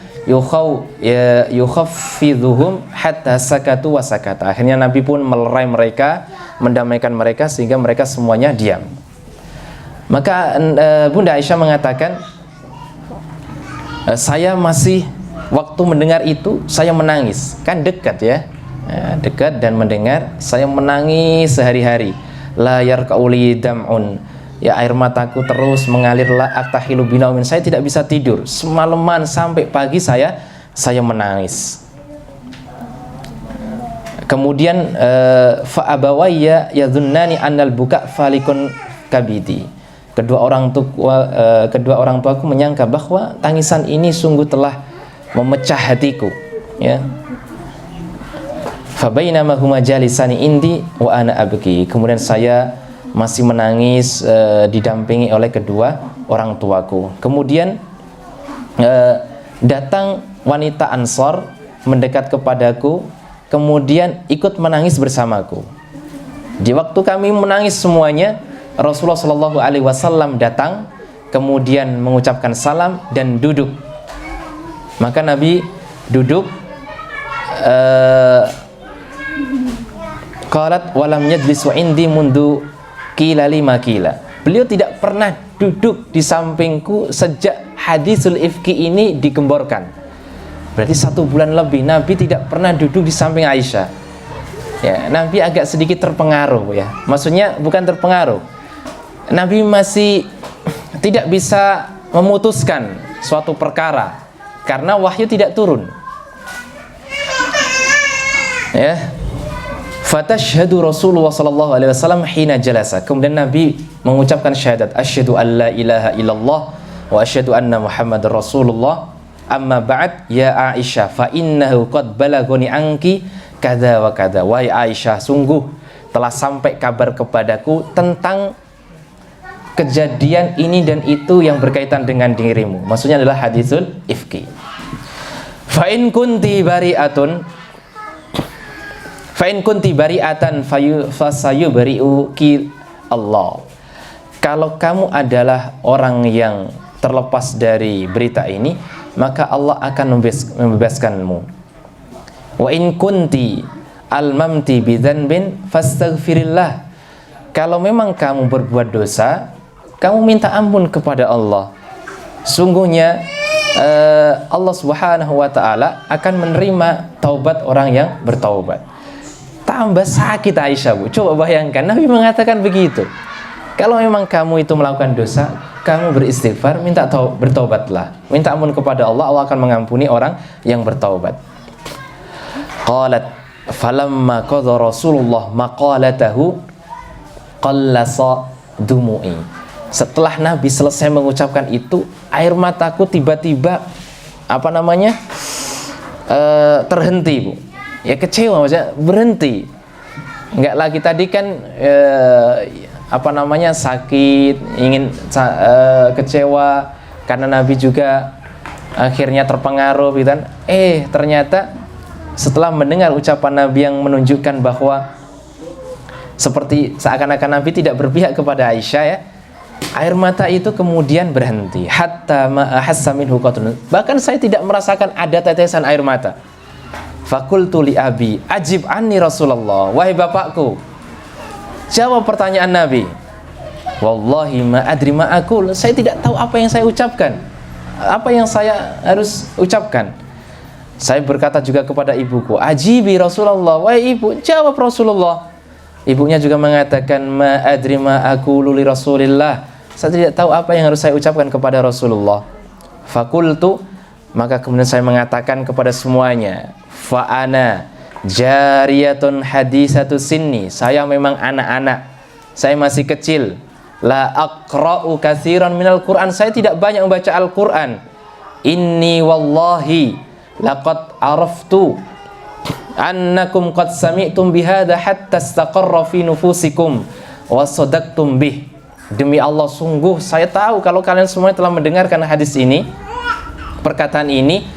yukhaffiduhum hatta sakatu wa sakata. Akhirnya Nabi pun melerai mereka, mendamaikan mereka sehingga mereka semuanya diam. Maka Bunda Aisyah mengatakan, saya masih waktu mendengar itu saya menangis, kan dekat, ya, dekat dan mendengar, saya menangis sehari-hari. La yarqauli dam'un, ya, air mataku terus mengalir, la aktahilu binaumin, saya tidak bisa tidur semalaman sampai pagi, saya menangis. Kemudian fa abawayya yadhunnani annal buka falikun kabidi, kedua orang tuaku menyangka bahwa tangisan ini sungguh telah memecah hatiku, ya. Fabainama huma jalisani indi wa ana abki. Kemudian saya masih menangis didampingi oleh kedua orang tuaku. Kemudian datang wanita Ansor mendekat kepadaku, kemudian ikut menangis bersamaku. Di waktu kami menangis semuanya, Rasulullah Shallallahu Alaihi Wasallam datang, kemudian mengucapkan salam dan duduk. Maka Nabi duduk. Qalat walam yajlisu indi mundu qila lima qila. Beliau tidak pernah duduk di sampingku sejak hadisul ifki ini digemborkan. Berarti 1 bulan lebih Nabi tidak pernah duduk di samping Aisyah. Ya, Nabi agak sedikit terpengaruh ya. Maksudnya bukan terpengaruh. Nabi masih tidak bisa memutuskan suatu perkara karena wahyu tidak turun. Ya. Fatashhadu Rasulullah sallallahu alaihi wasallam hina jalasa. Kemudian Nabi mengucapkan syahadat, asyhadu an la ilaha illallah wa asyhadu anna Muhammadar Rasulullah. Amma ba'd ya Aisyah fa innahu qad balagoni anki kada wa kada. Wahai Aisyah, sungguh telah sampai kabar kepadaku tentang kejadian ini dan itu yang berkaitan dengan dirimu. Maksudnya adalah hadisul ifki. Fa in kunti bari'atun Fa'in kunti bari'atan fasayubari'u ki Allah. Kalau kamu adalah orang yang terlepas dari berita ini, maka Allah akan membebaskanmu. Wa in kunti almamti bidzanbin fastaghfirillah. Kalau memang kamu berbuat dosa, kamu minta ampun kepada Allah. Sungguhnya Allah Subhanahu wa taala akan menerima taubat orang yang bertaubat. Tambah sakit Aisyah, Bu. Coba bayangkan, Nabi mengatakan begitu. Kalau memang kamu itu melakukan dosa, kamu beristighfar, bertaubatlah. Minta ampun kepada Allah, Allah akan mengampuni orang yang bertaubat. Qalat falamma qadha Rasulullah maqalatahu qallasa dumu'i. Setelah Nabi selesai mengucapkan itu, air mataku tiba-tiba terhenti, Bu. Ya kecewa, maksudnya berhenti. Enggak lagi tadi kan sakit, ingin kecewa karena Nabi juga akhirnya terpengaruh gitu kan. Ternyata setelah mendengar ucapan Nabi yang menunjukkan bahwa seperti seakan-akan Nabi tidak berpihak kepada Aisyah ya, air mata itu kemudian berhenti. Hatta ma ahassa minhu qatrun. Bahkan saya tidak merasakan ada tetesan air mata. Fakultu li abi ajib anni Rasulullah. Wahai bapakku, jawab pertanyaan Nabi. Wallahi ma adri ma aqul. Saya tidak tahu apa yang saya ucapkan, apa yang saya harus ucapkan. Saya berkata juga kepada ibuku, ajibi Rasulullah. Wahai ibu, jawab Rasulullah. Ibunya juga mengatakan ma adri ma aqulu li Rasulillah. Saya tidak tahu apa yang harus saya ucapkan kepada Rasulullah. Fakultu, maka kemudian saya mengatakan kepada semuanya, fa'ana jariyatun hadisatu sinni. Saya memang anak-anak, saya masih kecil. La aqra'u katsiran minal Qur'an. Saya tidak banyak membaca Al-Qur'an. Inni wallahi laqad araftu annakum qad sami'tum bihadza hatta istaqarra fi nufusikum wa sadaqtum bih. Demi Allah, sungguh saya tahu kalau kalian semua telah mendengarkan hadis ini, perkataan ini,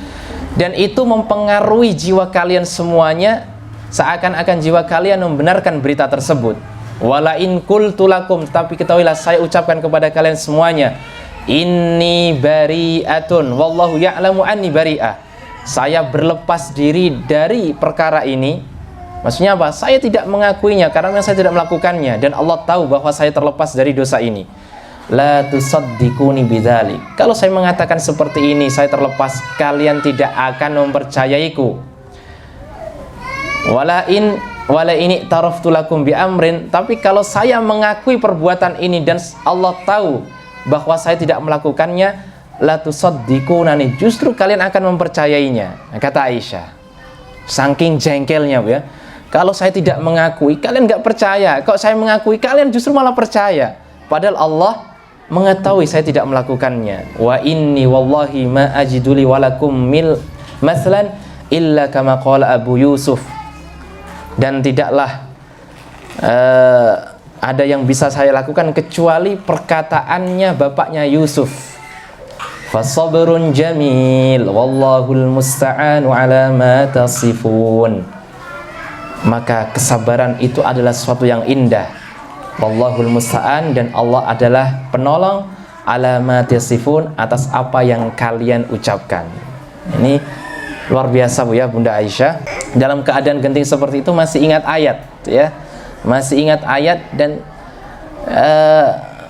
dan itu mempengaruhi jiwa kalian semuanya, seakan-akan jiwa kalian membenarkan berita tersebut. Wala in qultu lakum, tapi ketahuilah saya ucapkan kepada kalian semuanya, inni bari'atun wallahu ya'lamu anni bari'ah. Saya berlepas diri dari perkara ini. Maksudnya apa? Saya tidak mengakuinya karena saya tidak melakukannya, dan Allah tahu bahwa saya terlepas dari dosa ini. La tusaddiquni bidzalik. Kalau saya mengatakan seperti ini, saya terlepas, kalian tidak akan mempercayaiku. Wala ini taraftu lakum bi amrin, tapi kalau saya mengakui perbuatan ini dan Allah tahu bahwa saya tidak melakukannya, la tusaddiqunani, justru kalian akan mempercayainya. Kata Aisyah, saking jengkelnya, Bu ya. Kalau saya tidak mengakui, kalian nggak percaya. Kalau saya mengakui, kalian justru malah percaya. Padahal Allah mengetahui saya tidak melakukannya. Wa inni wallahi ma ajiduli walakum mil maslan illa kama qala Abu Yusuf. dan tidaklah ada yang bisa saya lakukan kecuali perkataannya bapaknya Yusuf. Fasabrun jamil wallahul musta'anu ala ma tasifun. Maka kesabaran itu adalah sesuatu yang indah. Wallahul musta'an, dan Allah adalah penolong ala ma tasifun, atas apa yang kalian ucapkan. Ini luar biasa Bu ya, Bunda Aisyah. Dalam keadaan genting seperti itu masih ingat ayat ya. Masih ingat ayat, dan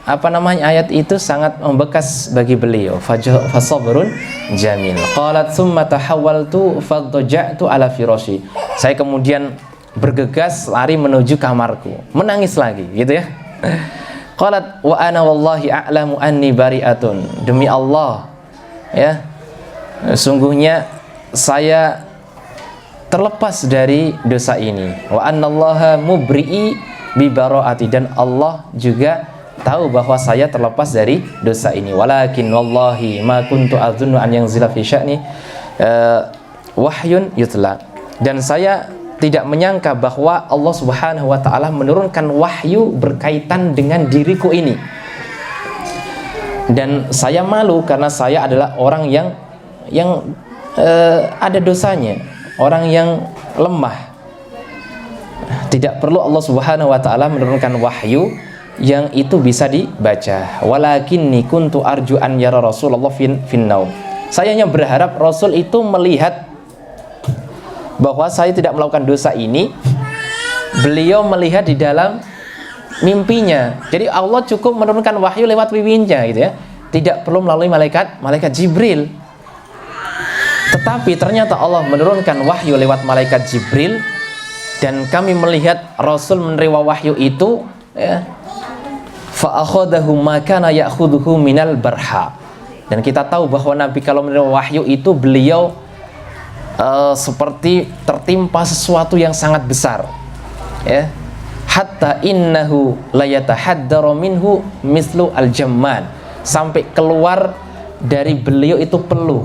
ayat itu sangat membekas bagi beliau. Fasabrun jamil. Qalat tsumma tahawwaltu fadja'tu ala firashi. Saya kemudian bergegas lari menuju kamarku, menangis lagi gitu ya. Qalat wa ana wallahi a'lamu anni bari'atun. Demi Allah ya, sungguhnya saya terlepas dari dosa ini. Wa annallaha mubri'i bi bara'ati, dan Allah juga tahu bahwa saya terlepas dari dosa ini. Walakin wallahi ma kuntu adzunnu an yanzila fi sya'ni wahyun yutla. Dan saya tidak menyangka bahwa Allah Subhanahu wa taala menurunkan wahyu berkaitan dengan diriku ini. Dan saya malu karena saya adalah orang yang ada dosanya, orang yang lemah. Tidak perlu Allah Subhanahu wa taala menurunkan wahyu yang itu bisa dibaca. Walakinni kuntu arju an yara Rasulullah finnaum. Saya hanya berharap Rasul itu melihat bahwa saya tidak melakukan dosa ini. Beliau melihat di dalam mimpinya. Jadi Allah cukup menurunkan wahyu lewat mimpinya gitu ya. Tidak perlu melalui malaikat Jibril. Tetapi ternyata Allah menurunkan wahyu lewat malaikat Jibril, dan kami melihat Rasul menerima wahyu itu ya. Fa akhadahu ma kana ya'khudhuhu minal barha. Dan kita tahu bahwa Nabi kalau menerima wahyu itu beliau seperti tertimpa sesuatu yang sangat besar ya. Hatta innahu la yatahaddaru minhu mislu al-jamman. Sampai keluar dari beliau itu peluh,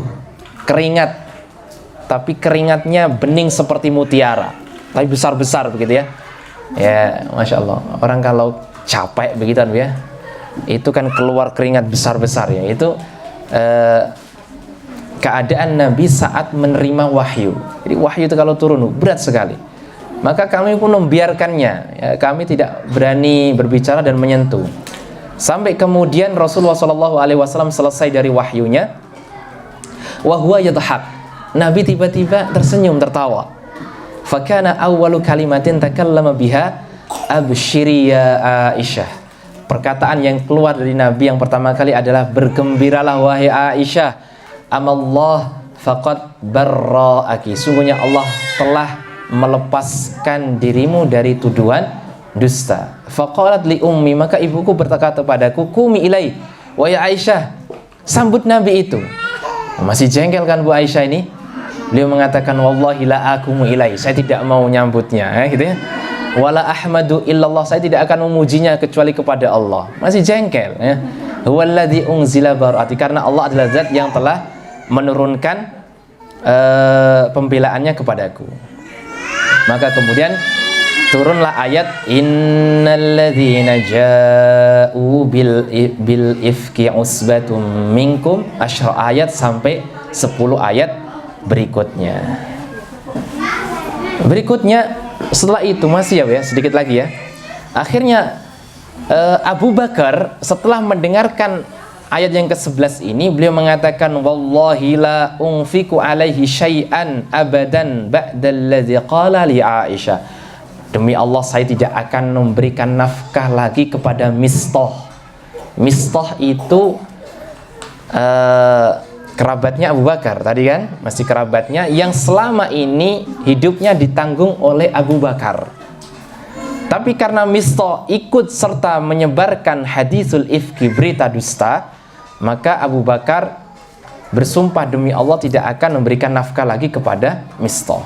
keringat, tapi keringatnya bening seperti mutiara, tapi besar-besar begitu ya. Ya, Masya Allah. Orang kalau capek begitu ya, itu kan keluar keringat besar-besar ya. Itu keadaan Nabi saat menerima wahyu. Jadi wahyu itu kalau turun berat sekali. Maka kami pun membiarkannya ya, kami tidak berani berbicara dan menyentuh. Sampai kemudian Rasulullah SAW selesai dari wahyunya. Wa huwa yadhak. Nabi tiba-tiba tersenyum, tertawa. Fakana awwalu kalimatin takallama biha absyiri ya Aisyah. Perkataan yang keluar dari Nabi yang pertama kali adalah bergembiralah wahai Aisyah. Amallah faqad barra'aki. Sungguhnya Allah telah melepaskan dirimu dari tuduhan dusta. Faqalat li ummi, maka ibuku berkata padaku, qumi ilai, wahai Aisyah, sambut Nabi itu. Masih jengkel kan Bu Aisyah ini? Beliau mengatakan, wallahi la akumu ilai, saya tidak mau nyambutnya gitu ya. Wala ahmadu illallah, saya tidak akan memujinya kecuali kepada Allah. Masih jengkel ya. Huwallazi unzila bara'ati, karena Allah adalah zat yang telah menurunkan pembelaannya kepadaku. Maka kemudian turunlah ayat innalladzina ja'u bil ifki usbatum minkum, asyra ayat sampai 10 ayat berikutnya. Berikutnya setelah itu masih ya sedikit lagi ya. Akhirnya Abu Bakar setelah mendengarkan ayat yang ke-11 ini, beliau mengatakan, wallahi la unfiku alaihi syai'an abadan ba'dalladzi qala li Aisyah. Demi Allah, saya tidak akan memberikan nafkah lagi kepada Mistah. Mistah itu kerabatnya Abu Bakar tadi kan, masih kerabatnya yang selama ini hidupnya ditanggung oleh Abu Bakar. Tapi karena Mistah ikut serta menyebarkan hadisul ifki, berita dusta, maka Abu Bakar bersumpah demi Allah tidak akan memberikan nafkah lagi kepada Mistah.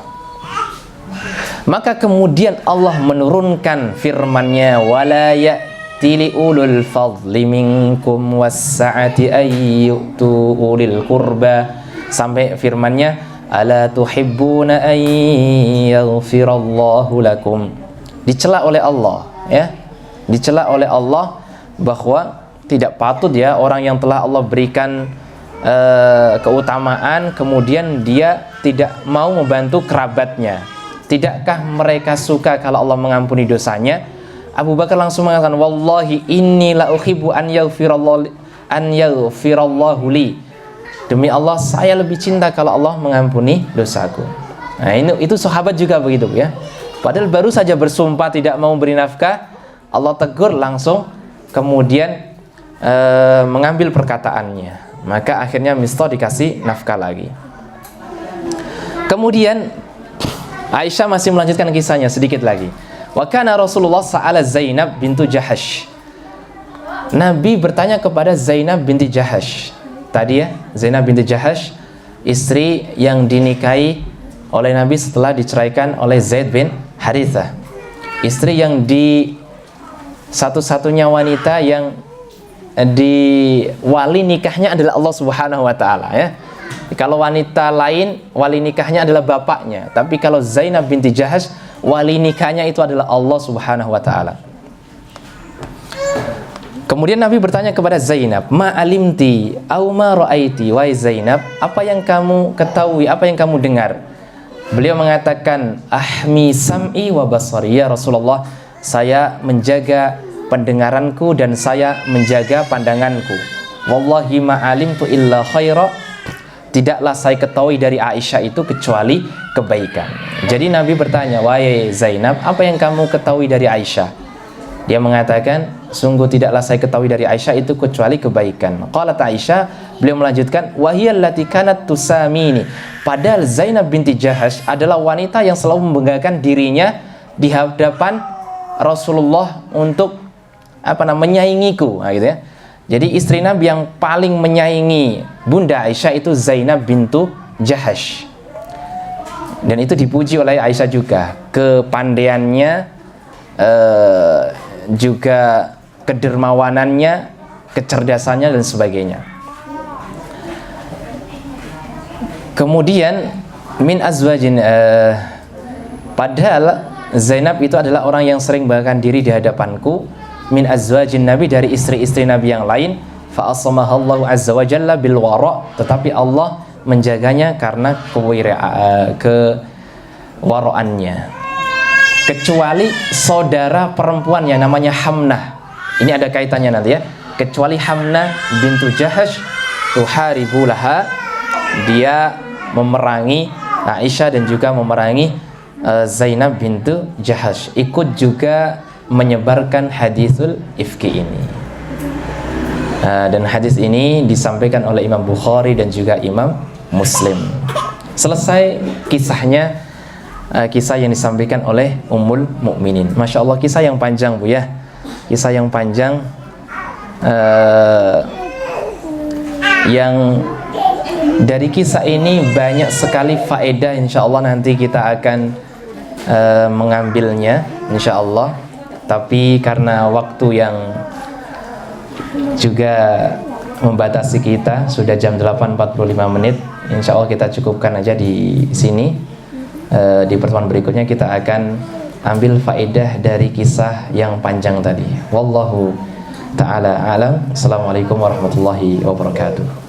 Maka kemudian Allah menurunkan firman-Nya, wala ya'tili ulul fadli minkum was-sa'ati ayyutu ulil qurba, sampai firman-Nya ala tuhibbuna an yaghfirallahu lakum. Dicela oleh Allah, ya. Dicela oleh Allah bahwa tidak patut ya orang yang telah Allah berikan keutamaan kemudian dia tidak mau membantu kerabatnya. Tidakkah mereka suka kalau Allah mengampuni dosanya? Abu Bakar langsung mengatakan, wallahi inni la uhibbu an yaghfirallahu li. Demi Allah saya lebih cinta kalau Allah mengampuni dosaku. Nah, itu sahabat juga begitu ya. Padahal baru saja bersumpah tidak mau beri nafkah, Allah tegur langsung kemudian mengambil perkataannya. Maka akhirnya Mistah dikasih nafkah lagi. Kemudian Aisyah masih melanjutkan kisahnya sedikit lagi. Wa kana Rasulullah sa'ala Zainab bintu Jahash. Nabi bertanya kepada Zainab binti Jahash. Tadi ya, Zainab binti Jahash, istri yang dinikahi oleh Nabi setelah diceraikan oleh Zaid bin Harithah. Istri yang satu-satunya wanita yang di wali nikahnya adalah Allah Subhanahu wa taala ya. Kalau wanita lain wali nikahnya adalah bapaknya, tapi kalau Zainab binti Jahash wali nikahnya itu adalah Allah Subhanahu wa taala. Kemudian Nabi bertanya kepada Zainab, "Ma alimti au ma ra'aiti?" Wahai Zainab, apa yang kamu ketahui, apa yang kamu dengar? Beliau mengatakan, "Ahmi sam'i wa basari." Ya Rasulullah, saya menjaga pendengaranku dan saya menjaga pandanganku. Wallahi ma alimtu illa khaira. Tidaklah saya ketahui dari Aisyah itu kecuali kebaikan. Jadi Nabi bertanya, "Wahai Zainab, apa yang kamu ketahui dari Aisyah?" Dia mengatakan, "Sungguh tidaklah saya ketahui dari Aisyah itu kecuali kebaikan." Qalat Aisyah, beliau melanjutkan, "Wahiyal lati kanat tusamini." Padahal Zainab binti Jahash adalah wanita yang selalu membanggakan dirinya di hadapan Rasulullah untuk menyaingiku, nah, gitu ya. Jadi istri Nabi yang paling menyaingi Bunda Aisyah itu Zainab bintu Jahash. Dan itu dipuji oleh Aisyah juga. Kepandaiannya, juga kedermawanannya, kecerdasannya dan sebagainya. Kemudian min azwajin, padahal Zainab itu adalah orang yang sering membanggakan diri di hadapanku. Min azwajin Nabi, dari istri-istri Nabi yang lain. Fa asmahallahu azza wa jalla bil wara', tetapi Allah menjaganya karena kewara'annya. Kecuali saudara perempuan yang namanya Hamnah. Ini ada kaitannya nanti ya. Kecuali Hamnah bintu Jahash tuharibu laha, dia memerangi Aisyah dan juga memerangi Zainab bintu Jahash, ikut juga menyebarkan hadisul ifki ini. Dan hadis ini disampaikan oleh Imam Bukhari dan juga Imam Muslim. Selesai kisahnya, kisah yang disampaikan oleh Ummul Mukminin. Masya Allah, kisah yang panjang Bu ya. Kisah yang panjang, yang dari kisah ini banyak sekali faedah. Insya Allah nanti kita akan mengambilnya insya Allah. Tapi karena waktu yang juga membatasi kita, sudah jam 8.45 menit, insya Allah kita cukupkan aja di sini. Di pertemuan berikutnya kita akan ambil faedah dari kisah yang panjang tadi. Wallahu ta'ala alam. Assalamualaikum warahmatullahi wabarakatuh.